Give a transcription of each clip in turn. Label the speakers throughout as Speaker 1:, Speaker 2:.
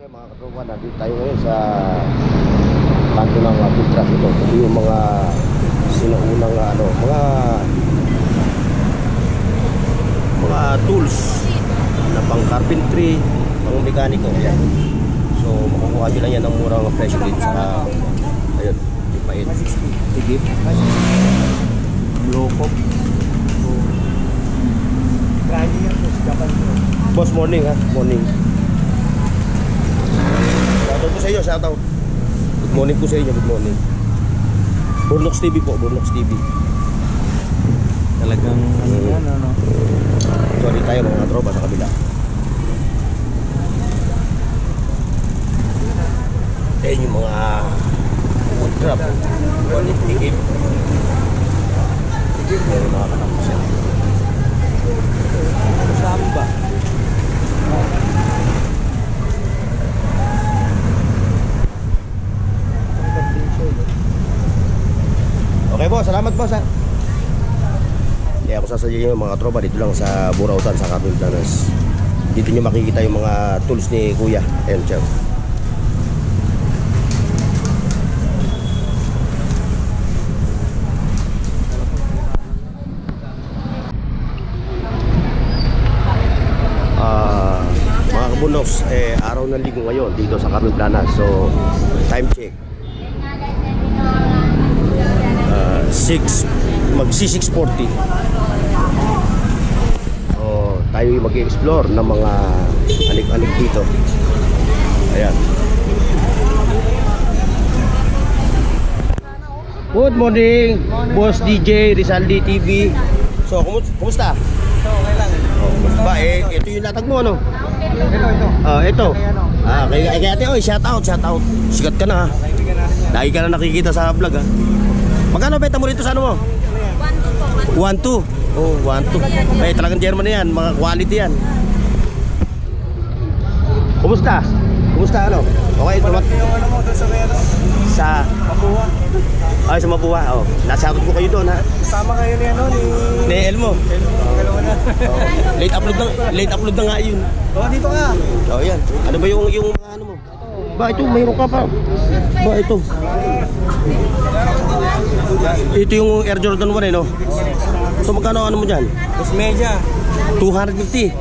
Speaker 1: Okay mga katropa, nandito tayo ngayon sa kanto ng Piltras. Ito yung mga sinuunang mga tools na pang carpentry, pang mekaniko. Yan. So makukuha nyo lang yan ng murang presyo dito sa ayun, Tipait. Tigip Blokop. Boss, morning ha, morning. Shoutout po sa inyo, shoutout. Good morning po sa inyo, good morning. Burnox TV po, Burnox TV.
Speaker 2: Talagang ano.
Speaker 1: Sorry tayo mga tropa sa kabila. Ayan yung mga wood trap. Tigip. Ayan yung mga katapos yan. Samba. Okay boss, salamat boss ha. Kaya ako sasadya yung mga tropa dito lang sa Burautan sa Capinplanas. Dito nyo makikita yung mga tools ni Kuya. Ayan siya. Mga kabunoks, araw ng linggo ngayon dito sa Capinplanas. So time check, magsi 6:40. So tayo mag-i-explore ng mga anik-anik dito. Ayan. Good morning, Boss DJ Rizaldi TV. So kumusta?
Speaker 2: Okay lang.
Speaker 1: Ba, ito yung latag mo ano?
Speaker 2: Ito.
Speaker 1: Ito. Kay ate, shout out. Sikat ka na ha. Lagi ka na nakikita sa vlog ha. Magkano benta mo rito sa ano mo? 1-2 po. 1-2. Oh, 1-2. Talagang German na yan, mga quality yan. Kumusta ano? Okay,
Speaker 2: Yung ano mo doon sa Reno?
Speaker 1: sa
Speaker 2: Mabuha.
Speaker 1: Ay, sa Mabuha. Oh, nasabot ko kayo doon ha.
Speaker 2: Kasama kayo ni ano
Speaker 1: Ni Elmo.
Speaker 2: Dalawa na.
Speaker 1: Late upload na nga yun.
Speaker 2: Dito ka.
Speaker 1: Oh, yan. Ano ba yung mga ano mo? Ba, ito, mayroon ka pa. Ba, ito. Ito yung Air Jordan 1 no? So magkano ano mo dyan?
Speaker 2: Mas media.
Speaker 1: 250.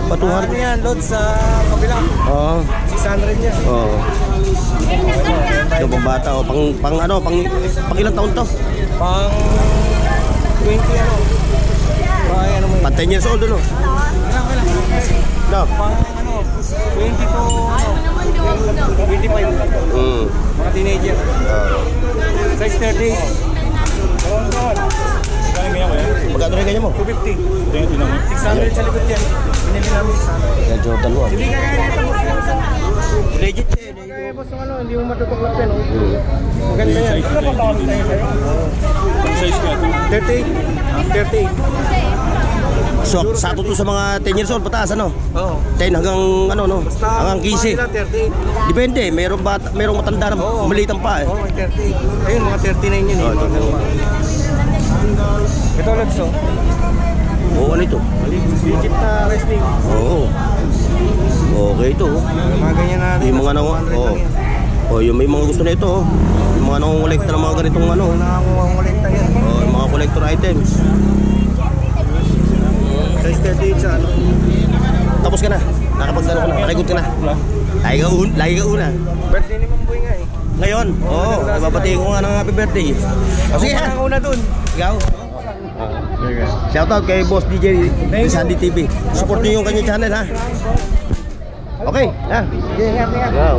Speaker 1: Pa 200
Speaker 2: yan, load sa kabila.
Speaker 1: Oo.
Speaker 2: 600 yan.
Speaker 1: Oo. Yung pang bata, pang ilang taon to?
Speaker 2: Pang 20 ano. Ano mo yun?
Speaker 1: Pang 10 years old no? No?
Speaker 2: Pang ano, 20 to 25. Mga teenager. Size 30.
Speaker 1: Magkano rin ganyan mo?
Speaker 2: 250. 600 sa likod yan. Binili namin 600.
Speaker 1: Air Jordan 1.
Speaker 2: Hindi ka kaya nito boss.
Speaker 1: Legit yan.
Speaker 2: Eh boss, hindi mo matutuklap yan. Maganda yan. Ano ba tawag tayo sa'yo? Ang size ka? 38.
Speaker 1: So, sakto to sa mga 10 years old pataas ano?
Speaker 2: Oo.
Speaker 1: 10 hanggang ano no? Hanggang 15.
Speaker 2: 38.
Speaker 1: Depende, merong matanda na malitan pa eh.
Speaker 2: Oo, 38. Ayun, mga 39 yun. Ito ulit so.
Speaker 1: Oo, ano ito?
Speaker 2: Legit na wrestling.
Speaker 1: Oo. Okay ito.
Speaker 2: Mga ganyan natin.
Speaker 1: Yung mga yung may mga gusto na ito. Yung mga nangongolekta ng mga ganitong ano.
Speaker 2: Nakakuha yan.
Speaker 1: Yung mga collector items.
Speaker 2: Size 38 sa ano.
Speaker 1: Tapos ka na. Nakapagdalo ka na. Nakikot ka na. Lagi ka una.
Speaker 2: Birthday ni Mamboy nga eh.
Speaker 1: Ngayon? Oo. Ibabatiin ko nga ng happy birthday. O sige ha.
Speaker 2: Ako una dun.
Speaker 1: Ikaw? Shoutout kay Boss DJ Sandy TV. Support niyo yung kanyang channel ha. Okay. Ha.
Speaker 2: Ingat.
Speaker 1: Wow.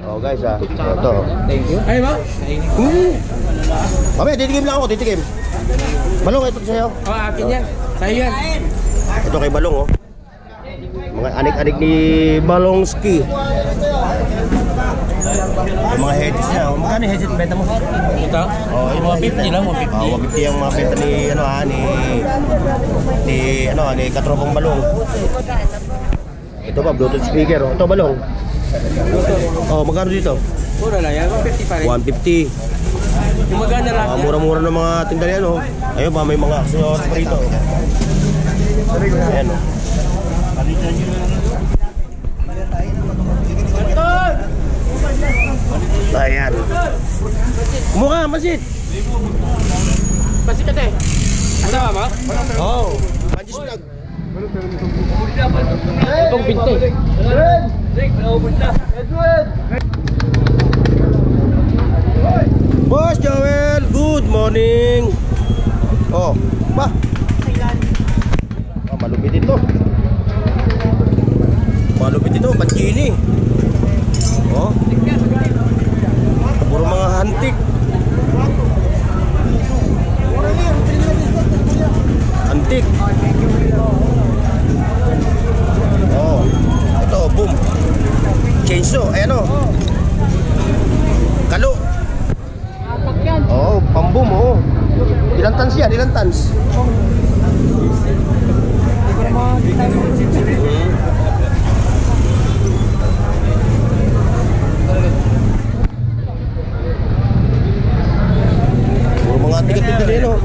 Speaker 1: Oh guys ha. Ito.
Speaker 2: Thank you. Ay ba?
Speaker 1: Mami, titikim lang ako. Titikim. Balong, ito sa'yo.
Speaker 2: Akin yan. Sa'yo yan.
Speaker 1: Ito kay Balong oh. Mga anik-anik ni Balongski. Yung mga headsets niya. Magkano yung headset benta mo?
Speaker 2: Ito?
Speaker 1: Oh, yung mga
Speaker 2: 50 lang, 150.
Speaker 1: 150 yung mga benta ni Katropong Balong. Ito pa, Bluetooth speaker. Ito Balong. Oh, magkano dito?
Speaker 2: Mura lang yan, 150 pa rin.
Speaker 1: 150.
Speaker 2: Yung maganda lang.
Speaker 1: Mura-mura ng mga tinda yan oh. Ayun pa, may mga accessories pa rito. Ayan oh. ng pansit.
Speaker 2: Pansit ka te. Ano ba?
Speaker 1: Oo. Panjis vlog.
Speaker 2: Itong binte.
Speaker 1: Boss Joel, good morning. Oh, ba? Malupit ito. Malupit ito, panchini. Oh. Puro mga hantik. Antik. Oh. Ito, boom. Chainsaw, ayan o. Kalo. Oh, pambum oh. Ilang tons yan? Ilang tons? Puro mga tigat din din oh.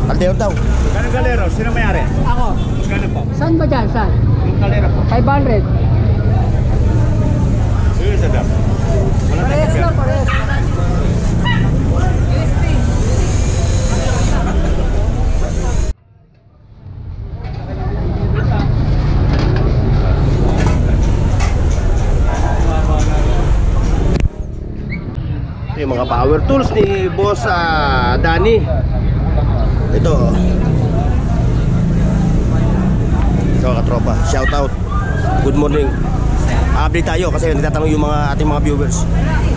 Speaker 1: Kaldero daw.
Speaker 2: Magkano galero? Sino may-ari?
Speaker 3: Ako.
Speaker 2: Magkano po?
Speaker 3: Saan ba dyan? Saan?
Speaker 2: Yung kalera po.
Speaker 3: 500.
Speaker 2: Sige, sa dam.
Speaker 3: Parehas lang, parehas.
Speaker 1: Ito yung mga power tools ni Boss Danny. Ito. Ito katropa. Shout out. Good morning. Update tayo kasi nagtatanong yung mga ating mga viewers.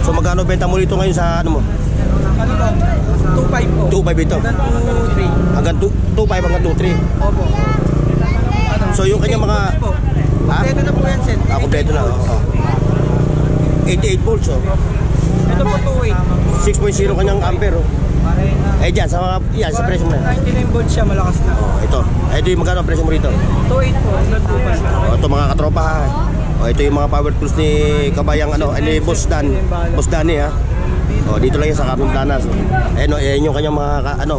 Speaker 1: So magkano benta mo dito ngayon sa ano mo?
Speaker 3: 2.5 po.
Speaker 1: 2.5 ito.
Speaker 3: Hanggang 2.3.
Speaker 1: Hanggang 2.5 hanggang 2.3.
Speaker 3: Opo.
Speaker 1: So yung kanyang mga
Speaker 3: Kompleto na po yan, Sen.
Speaker 1: kompleto na. Oh. 88 volts oh.
Speaker 3: Ito po 2.8.
Speaker 1: 6.0 kanyang ampere oh. Eh dyan, sa mga, yan, sa presyo mo na.
Speaker 3: 99 volts siya, malakas na.
Speaker 1: Oh, ito. Ito yung magkano ang presyo mo rito?
Speaker 3: 2.8 po, hanggang 2.5.
Speaker 1: Oh, ito mga katropa ha. Oh, ito yung mga power tools ni kabayang ano, ni Boss Danny ha. Oh, dito lang yan sa Carmen Planas. Ayan oh, ayan yung kanyang mga ano.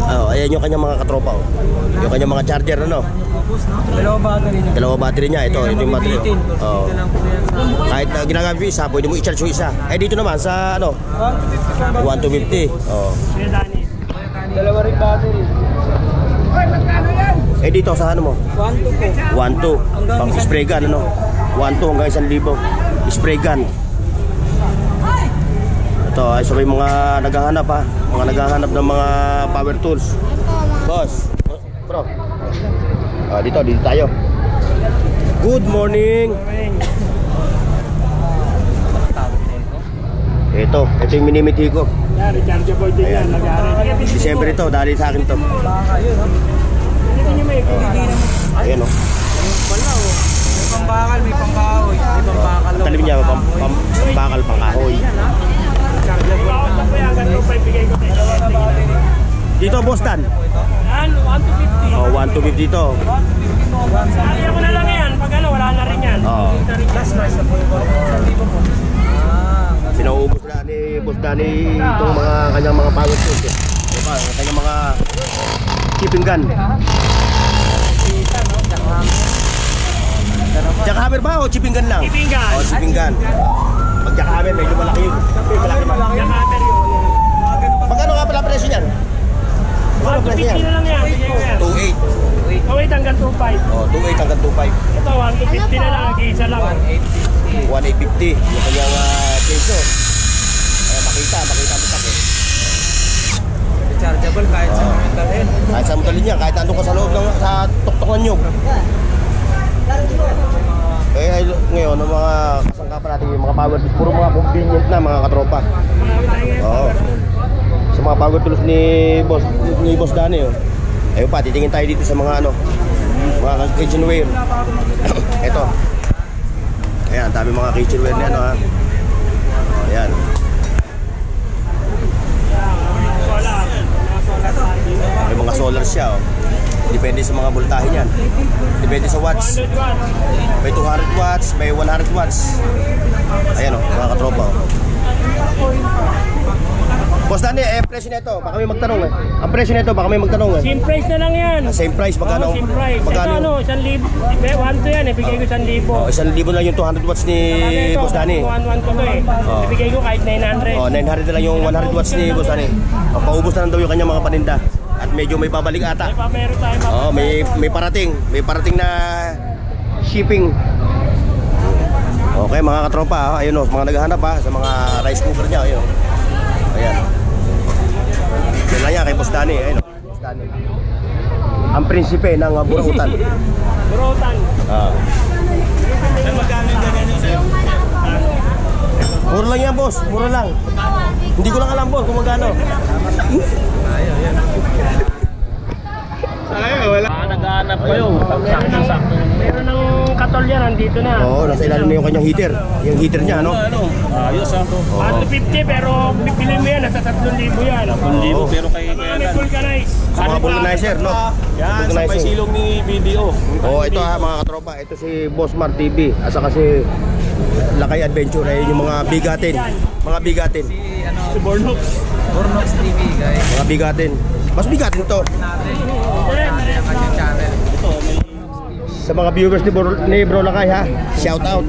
Speaker 1: Oh, ayan yung kanyang mga katropa oh. Yung kanyang mga charger ano. Dalawa battery niya. Ito yung battery. Oh. Kahit ginagamit yung isa, pwede mo i-charge yung isa. Eh dito naman sa ano? 150. Oh.
Speaker 3: Dalawa rin battery.
Speaker 1: Eh dito sa ano mo?
Speaker 3: 1.2 po.
Speaker 1: 1.2 pang spray gun ano? 1.2 hanggang 1,000 spray gun. Ito ay sabay mga naghahanap ha. Mga naghahanap ng mga power tools. Boss. Bro. Dito tayo. Good morning. Ito yung minimiti ko.
Speaker 2: Yan, rechargeable din yan. Nag-aaral.
Speaker 1: December ito, dali sa akin to.
Speaker 3: Baka yun, ha?
Speaker 2: Ito nyo may
Speaker 1: Ayan o.
Speaker 3: Wala, oh. May pambakal, may pangkahoy. May pambakal.
Speaker 1: Talim niya, pambakal, pangkahoy.
Speaker 2: Ikaw po yan, hanggang 2.5 bigay ko tayo.
Speaker 1: Dito, Boss Dan.
Speaker 2: Yan, 1 to 50.
Speaker 1: Oh, 1 to 50 dito.
Speaker 2: Sabi ko na lang yan, pag ano, wala na rin yan.
Speaker 1: Oo.
Speaker 2: Last price na po.
Speaker 1: Pinaubos na ni Boss Danny itong mga kanyang mga power tools. Diba, kanyang mga shipping gun. Jackhammer ba o shipping gun lang?
Speaker 2: Shipping gun.
Speaker 1: Oh, shipping gun. Pag jackhammer, medyo malaki yun. Malaki naman.
Speaker 2: Yung hammer yun.
Speaker 1: Magkano nga pala presyo niyan? Magkano
Speaker 2: 1 to
Speaker 1: presyo
Speaker 2: 50
Speaker 1: niyan?
Speaker 2: na lang yan. Bigay ko yan.
Speaker 1: 2.8.
Speaker 2: 2.8 hanggang 2.5.
Speaker 1: Oh, 2.8 hanggang 2.5.
Speaker 2: Ito, 1 to 50 na lang. Isa lang.
Speaker 1: 1.850 yung kanyang chainsaw. Makita mo takot.
Speaker 3: Rechargeable kahit sa mga dalhin.
Speaker 1: Kahit saan mo dalhin niya, kahit andun ka sa loob ng sa tuktok ng nyug. Eh ngayon, ang mga kasangkapan natin yung mga power tools, puro mga convenient na mga katropa. Oo. Sa mga power tools ni Boss Danny oh. Ayun pa, titingin tayo dito sa mga ano, mga kitchenware. Ito. Ayan, dami mga kitchenware na ano ha. Ayan. May mga solar siya oh. Depende sa mga voltahe niyan. Depende sa watts. May 200 watts, may 100 watts. Ayan oh, mga katropa oh. Boss Danny, presyo nito, baka may magtanong eh. Ang presyo nito, baka may magtanong eh.
Speaker 2: Same price na lang yan.
Speaker 1: Same price, magkano?
Speaker 2: Same price. Ito
Speaker 1: Magkano?
Speaker 2: ano, 1,000. 1 to yan, ibigay ko 1,000.
Speaker 1: Oh, 1,000 lang yung 200 watts ni Boss Danny.
Speaker 2: 1 to to eh.
Speaker 1: Oh.
Speaker 2: Ibigay ko kahit 900.
Speaker 1: Oh, 900 na lang yung 100 watts ni Boss Danny. Oh, paubos na lang daw yung kanyang mga paninda. At medyo may babalik ata.
Speaker 2: May pamero tayo.
Speaker 1: Oh, may parating na shipping. Okay, mga katropa, ayun oh, mga naghahanap sa mga rice cooker niya, ayun. Ayan. Yan lang yan kay Boss Danny, ayun oh. Boss Danny. Ang prinsipe ng Burautan.
Speaker 2: Burautan.
Speaker 3: Magkano yung ganyan yung sa'yo?
Speaker 1: Mura lang yan, boss. Mura lang. Hindi ko lang alam, boss, kung magkano.
Speaker 3: Wala. Naghahanap kayo. Sakto-sakto.
Speaker 2: Meron ng katol yan, andito na.
Speaker 1: Oo, nasa ilalim na yung kanyang heater. Yung heater niya, ano?
Speaker 3: Ayos ha.
Speaker 2: 150 pero pipili mo yan, nasa 3,000 yan.
Speaker 3: 1,000 pero kay
Speaker 2: May vulcanize.
Speaker 1: Sa mga vulcanizer, no?
Speaker 3: yan, sa may silong ni BDO.
Speaker 1: Oo, ito mga katropa. Ito si Boss Mar TV. Asa kasi Lakay Adventure. Ayun yung mga bigatin. Mga bigatin.
Speaker 3: Si Bornox. Bornox TV guys.
Speaker 1: Mga bigatin. Mas bigatin to. Sa mga viewers ni Bro Lakay ha. Shout out.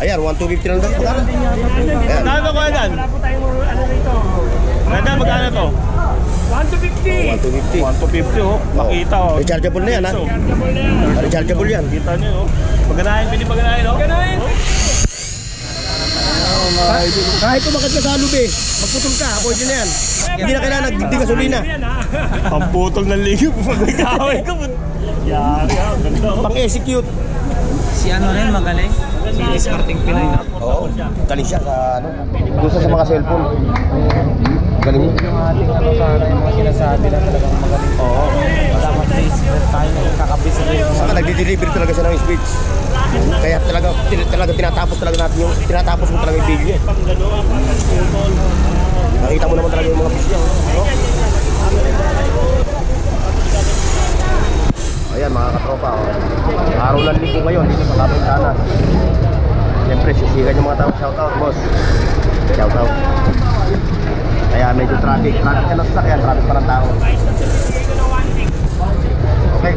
Speaker 1: Ayan, 1,250 lang daw. Magkano? Ayan.
Speaker 3: Magkano ko yan?
Speaker 2: Wala po tayong ano rito.
Speaker 3: Magkano to?
Speaker 2: 1,250.
Speaker 3: 1,250 oh. Makita oh.
Speaker 1: Rechargeable na yan ha.
Speaker 2: Chargeable na yan.
Speaker 1: Rechargeable yan.
Speaker 3: Kita niyo oh. Paganahin, pinipaganahin oh.
Speaker 2: Ganahin.
Speaker 1: Kahit umakit ka sa lubi, magputol ka, pwede na yan. Hindi na kailangan nagdigdig gasolina.
Speaker 3: Ang putol ng ligip pag nagkaway ka. Yari ah, ganda oh.
Speaker 1: Pang-execute.
Speaker 4: Si ano rin magaling? Si Smarting Pinoy na?
Speaker 1: Oo, galing siya sa ano, doon sa mga cellphone. Galing mo.
Speaker 4: Yung ating ano sana, yung mga sinasabi na talagang magaling.
Speaker 1: Oo.
Speaker 4: Dapat face tayo na kakabis sa rin.
Speaker 1: Saka nagdi-deliver talaga siya ng speech. Kaya talaga tinatapos talaga natin yung tinatapos mo talaga yung video. Nakita mo naman talaga yung mga video, no? Ayan mga katropa, araw ng linggo ngayon dito sa Kapentanas. Siyempre sisigan yung mga tao. Shoutout boss. Shoutout. Kaya medyo traffic ka na sasakyan, traffic pa ng tao. Okay,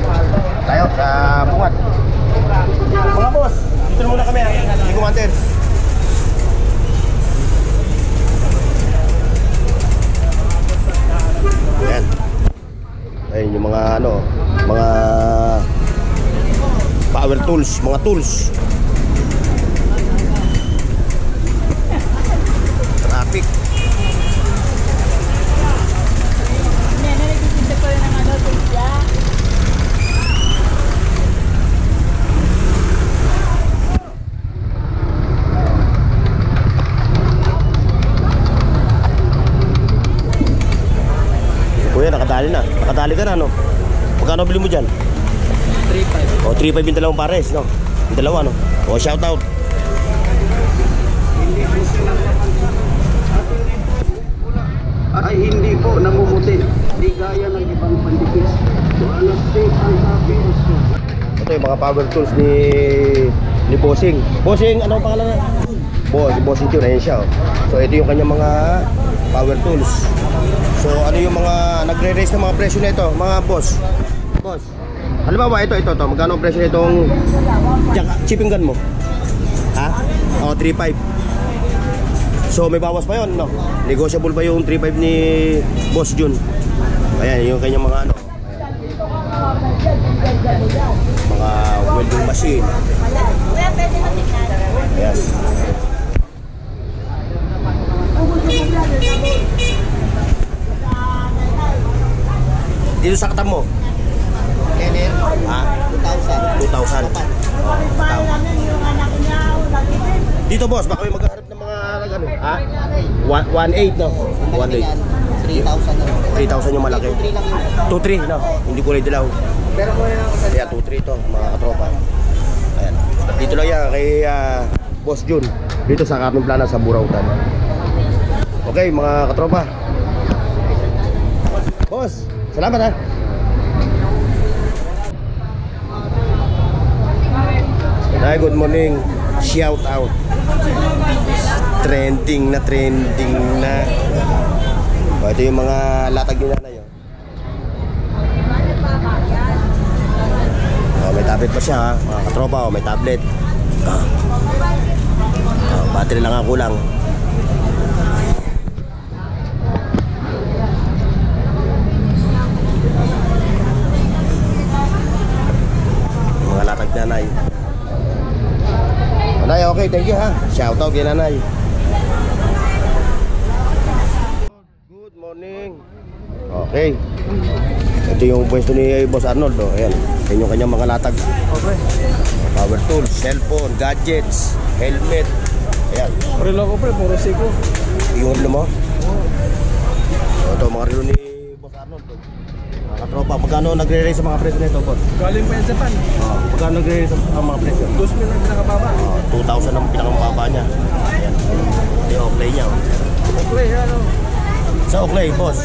Speaker 1: tayo sa bungat. Mga boss, dito muna kami ha. Hindi ko mantin. Ayan. Ayun yung mga ano, mga power tools, mga tools. Traffic. Kuya, nakadali na. Nakadali ka na, no? Magkano bili mo dyan?
Speaker 4: 3.5.
Speaker 1: O, 3.5 yung dalawang pares, no? Yung dalawa, no? O, shout out.
Speaker 5: Ay hindi po namumuti. Di gaya ng ibang pandikis. Alas 6 ang sabi.
Speaker 1: Ito yung mga power tools ni Bossing. Bossing, ano ang pangalan na? Bossing Tune, ayan siya. Oh. So, ito yung kanyang mga power tools. So, ano yung mga nagre-raise ng mga presyo na ito, mga boss? Boss, halimbawa ito, magkano ang presyo na itong chipping gun mo? Ha? O, 3.5. So, may bawas pa yun, no? Negotiable pa yung 3.5 ni Boss Jun. Ayan, yung kanyang mga ano. Mga welding machine. Ayan. Dito sa katam mo? Ha? 2,000. Dito boss, baka may maghaharap ng mga ano? Ha? 1.8 no? 1.8. 3,000 yung malaki. 2.3 no? Hindi kulay dilaw. Kaya 2.3 to mga katropa. Ayan. Dito lang yan kay Boss Jun. Dito sa Kapemplana sa Burautan. Okay mga katropa. Boss, salamat ha. Ay, good morning. Shout out. Trending na. O, ito yung mga latag ni nanay. Oh, may tablet pa siya ha, mga katropa. Oh, may tablet. Battery lang ang kulang. Mga latag ni nanay. Nanay, okay, thank you ha. Shout out kay nanay. Good morning. Okay. Ito yung pwesto ni Boss Arnold. Oh. Ayan. Ayan yung kanyang mga latag.
Speaker 2: Okay.
Speaker 1: Power tools, cellphone, gadgets, helmet. Ayan.
Speaker 2: Relo ko pre, puro siko.
Speaker 1: Yung relo mo? Ito mga relo ni Boss Arnold. Oh. Mga katropa, magkano nagre-raise sa mga presyo nito, boss?
Speaker 2: Galing pa yan Japan.
Speaker 1: Magkano nagre-raise sa mga presyo?
Speaker 2: 2,000 ang pinakababa.
Speaker 1: 2,000 ang pinakamababa niya. Ayan. Ito yung Oakley niya. Oh.
Speaker 2: Okay, ano?
Speaker 1: Sa Oakley, boss.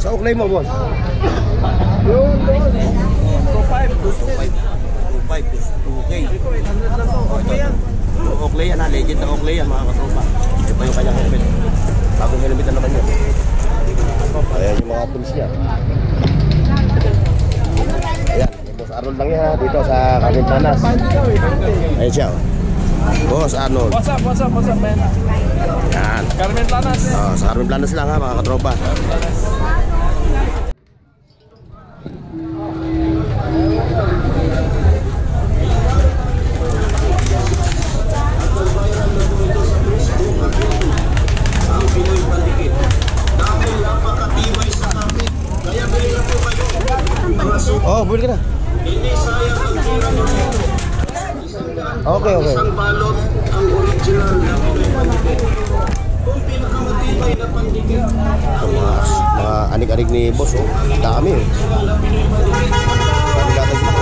Speaker 1: Sa Oakley mo, boss?
Speaker 2: Yun, doon. 2,500.
Speaker 1: 2,500, 2K.
Speaker 2: Ito, 800 lang to. Okay yan.
Speaker 1: Oakley yan ha, legend na Oakley yan mga katropa. Ito pa yung kanyang helmet. Bagong helmet na naman yan. Ayan yung mga tools niya. Ayan, yung Boss Arnold lang yan ha, dito sa Carmen Planas. Ayan siya. Boss Arnold.
Speaker 2: What's up, man?
Speaker 1: Yan.
Speaker 2: Carmen Planas.
Speaker 1: Sa Carmen Planas lang ha mga katropa. Oh, buli ka na. Okay.
Speaker 5: Isang balot ang original na kung pinakamatibay na pandikit.
Speaker 1: Mga anik-anik ni boss, oh. Dami, oh. Dami latag dito.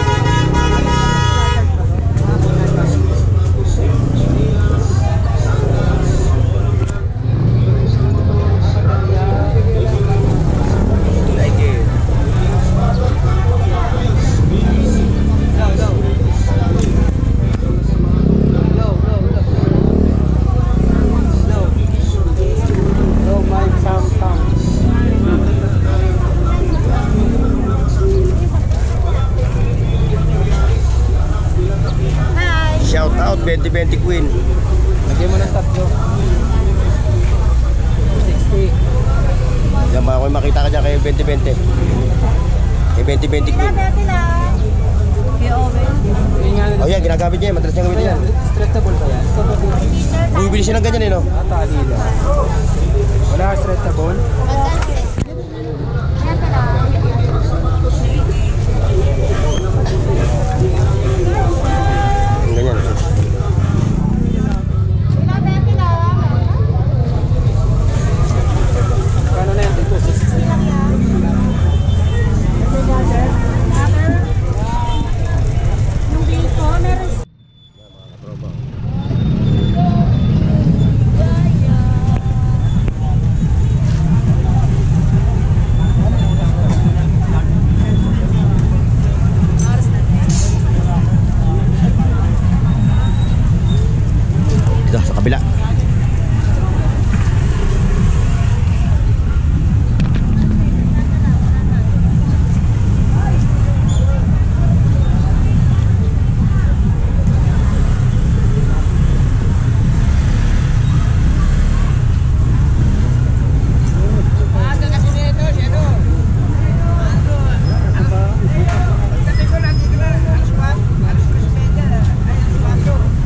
Speaker 1: Shout out 2020 Queen.
Speaker 2: Lagyan mo ng tatlo. 60.
Speaker 1: Yan ba, kung makita ka dyan kay 2020. Kay 2020 Queen. Oh yan, ginagamit niya yan. Madalas niya gamitin yan.
Speaker 2: Stretchable ba yan?
Speaker 1: Bumibili siya ng ganyan eh, no?
Speaker 2: Tali lang. Wala stretchable?
Speaker 1: Yung ganyan.
Speaker 2: Kano na yan? Dito, 60.
Speaker 1: Dito, sa kabila.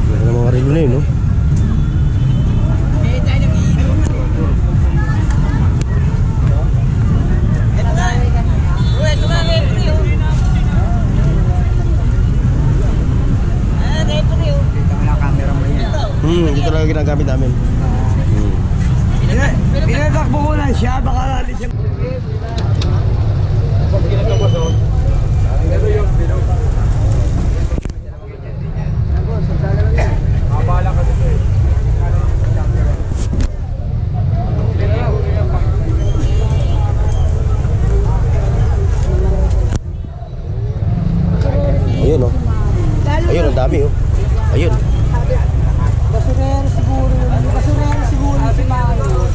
Speaker 1: Ganda ng mga relo na yun, no? Dito lang ginagamit namin.
Speaker 2: Pinatakbo ko lang siya, baka lalit siya.
Speaker 1: Ayun, ang dami oh. Ayun.
Speaker 2: Basurero siguro. Basurero siguro si Mayo.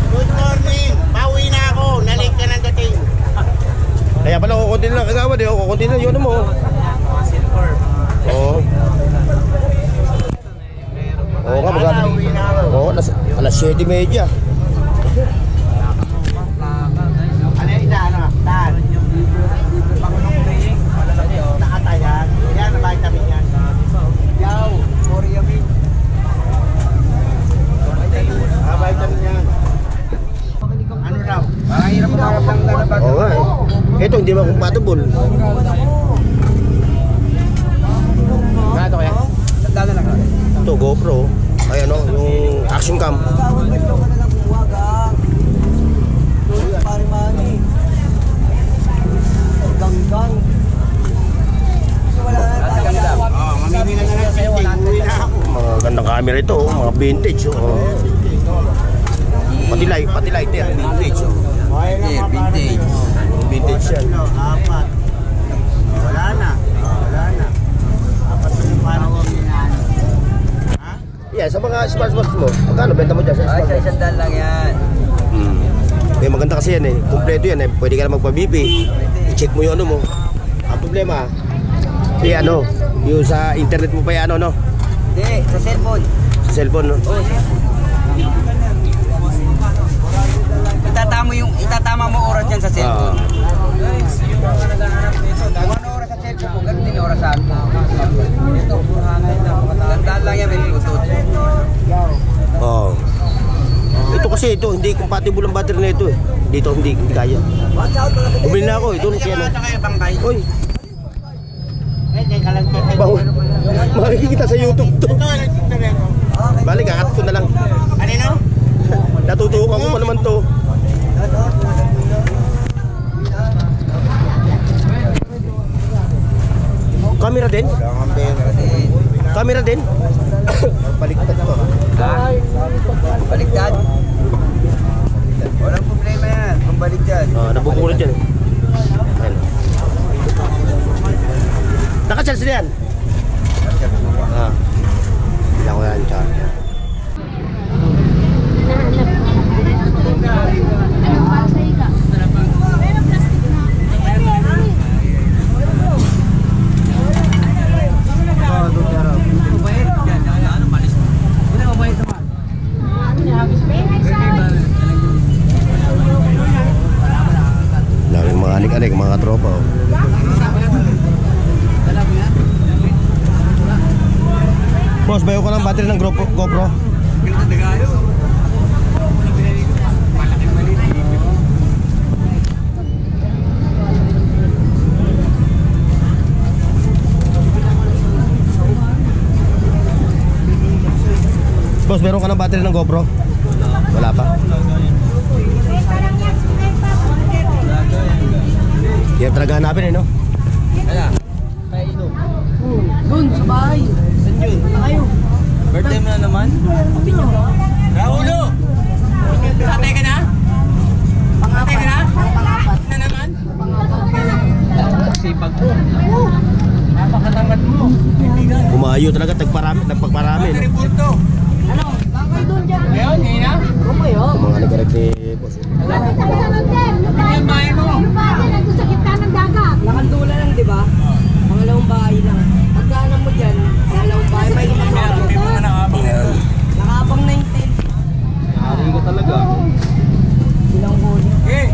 Speaker 5: Good morning. Pauwi na ako. Nalik ka ng dating.
Speaker 1: Kaya pala kukunti na lang kagawad eh. Kukunti na yun mo. Oo. Oo nga, maganda. Oo, alas 7:30.
Speaker 5: Ano yung ano? Tan. Nakatayan. Yan, nabahit kami yan. Yaw. Sorry, Yamin. Nabahit kami yan. Ano raw? Parang hirap makakap ng lalabas.
Speaker 1: Oo nga eh. Ito hindi ba compatible?
Speaker 4: Gano kaya? Tandaan na lang.
Speaker 1: Ito GoPro. Ay ano, yung action cam.
Speaker 5: Mamimili na lang sa'yo. Uwi na ako.
Speaker 1: Mga gandang camera ito, oh. Mga vintage. Oh. Pati lighter, vintage. Oh.
Speaker 4: Vintage.
Speaker 1: Vintage yan.
Speaker 5: Apat. Wala na. Wala na. Apat na yung parang ha?
Speaker 1: Yeah, sa mga smartwatch mo, magkano benta mo dyan sa
Speaker 4: Ay,
Speaker 1: smartwatch?
Speaker 4: sa 100 lang yan.
Speaker 1: Eh, maganda kasi yan eh. Kompleto yan eh. Pwede ka na magpa-BP. I-check mo yung ano mo. Ang problema, ano, yung sa internet mo pa yan, ano, no?
Speaker 4: Hindi, sa cellphone.
Speaker 1: Sa cellphone, no?
Speaker 4: Itatama mo oras yan sa cellphone. Kung ano oras sa cellphone mo, ganun din oras sa akin. Tandaan lang yan, may Bluetooth.
Speaker 1: Oo. Ito kasi, hindi compatible ang battery na ito eh. Dito, hindi kaya. Bumili na ako eh, doon kaya no. Uy,
Speaker 5: Teka lang.
Speaker 1: makikita sa YouTube to. Balik, kakat ko na lang.
Speaker 5: Kanino?
Speaker 1: Natutukan ko pa naman to. Camera din? Camera din? Baliktad ko.
Speaker 4: Ha? Baliktad? Walang problema yan, kung baliktad.
Speaker 1: Nabubulot dyan. Ayan. Naka-charge na yan? Bilang ko yan, charge. Daming mga alik-alik, mga tropa. Oh. Boss, bayo ko ng battery ng GoPro. Boss, meron ka ng battery ng GoPro? Wala pa? Yan talaga hanapin eh, no?
Speaker 2: Doon, sa bahay. Saan yun? Tayo.
Speaker 4: Birthday mo na naman?
Speaker 5: Raulo! Patay ka na? Patay ka na? Na naman?
Speaker 4: Sipag mo. Napakatamad mo.
Speaker 1: Umayo talaga, nagpagparami, no?
Speaker 5: Reporto.
Speaker 2: Ano? Bakay doon dyan.
Speaker 5: Ngayon, ngayon na?
Speaker 2: Kumayo.
Speaker 1: Yung mga nag-direct ni boss.
Speaker 5: Yung bahay mo.
Speaker 2: Nakandula lang, di ba? Pangalawang bahay lang. Pagdaanan mo dyan, pangalawang bahay, may nakabang. Nakabang na yung tent.
Speaker 4: Nakari ka talaga.
Speaker 2: Ilang huli.
Speaker 1: Okay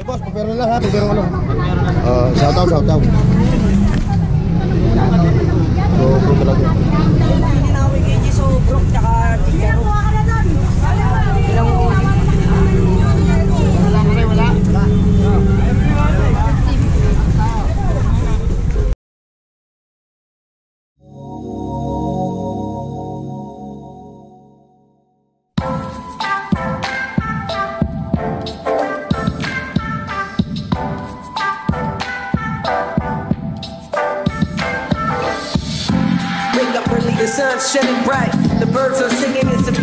Speaker 1: boss, papero lang ha, papero ko lang. Shout out. GoPro talaga.
Speaker 2: Hindi na ako kay Jiso, Brook, tsaka Chikero. Ilang huli.
Speaker 6: The sun's shining bright, the birds are singing, it's a beautiful